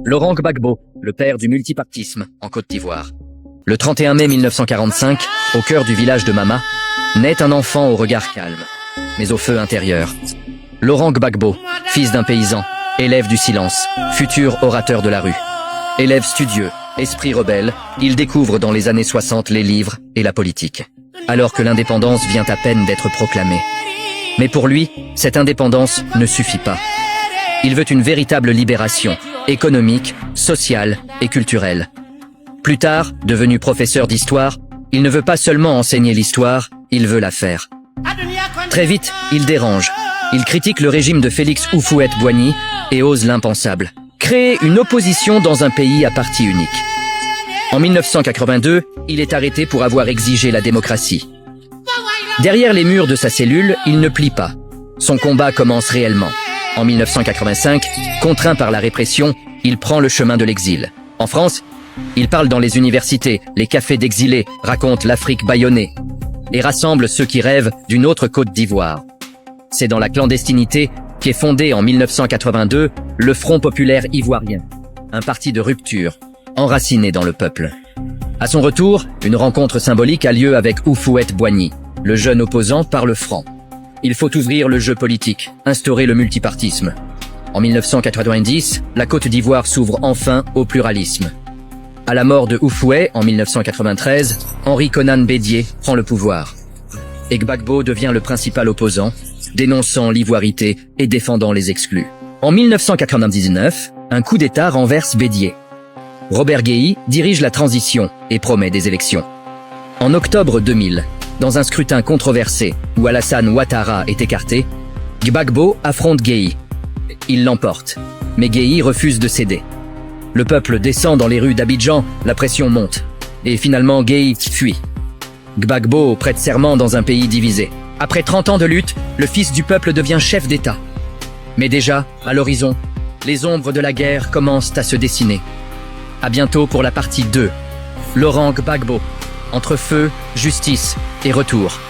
Laurent Gbagbo, le père du multipartisme en Côte d'Ivoire. Le 31 mai 1945, au cœur du village de Mama, naît un enfant au regard calme, mais au feu intérieur. Laurent Gbagbo, fils d'un paysan, élève du silence, futur orateur de la rue. Élève studieux, esprit rebelle, il découvre dans les années 60 les livres et la politique, alors que l'indépendance vient à peine d'être proclamée. Mais pour lui, cette indépendance ne suffit pas. Il veut une véritable libération, économique, sociale et culturelle. Plus tard, devenu professeur d'histoire, il ne veut pas seulement enseigner l'histoire, il veut la faire. Très vite, il dérange. Il critique le régime de Félix Houphouët-Boigny et ose l'impensable: créer une opposition dans un pays à parti unique. En 1982, il est arrêté pour avoir exigé la démocratie. Derrière les murs de sa cellule, il ne plie pas. Son combat commence réellement. En 1985, contraint par la répression, il prend le chemin de l'exil. En France, il parle dans les universités, les cafés d'exilés, raconte l'Afrique bâillonnée et rassemble ceux qui rêvent d'une autre Côte d'Ivoire. C'est dans la clandestinité qu'est fondé en 1982 le Front populaire ivoirien, un parti de rupture, enraciné dans le peuple. À son retour, une rencontre symbolique a lieu avec Houphouët-Boigny. Le jeune opposant parle franc. Il faut ouvrir le jeu politique, instaurer le multipartisme. En 1990, la Côte d'Ivoire s'ouvre enfin au pluralisme. À la mort de Houphouët en 1993, Henri Konan Bédié prend le pouvoir. Et Gbagbo devient le principal opposant, dénonçant l'ivoirité et défendant les exclus. En 1999, un coup d'État renverse Bédié. Robert Guéhi dirige la transition et promet des élections. En octobre 2000, dans un scrutin controversé où Alassane Ouattara est écarté, Gbagbo affronte Guéhi. Il l'emporte, mais Guéhi refuse de céder. Le peuple descend dans les rues d'Abidjan, la pression monte. Et finalement, Guéhi fuit. Gbagbo prête serment dans un pays divisé. Après 30 ans de lutte, le fils du peuple devient chef d'État. Mais déjà, à l'horizon, les ombres de la guerre commencent à se dessiner. À bientôt pour la partie 2. Laurent Gbagbo. Entre feu, justice et retour.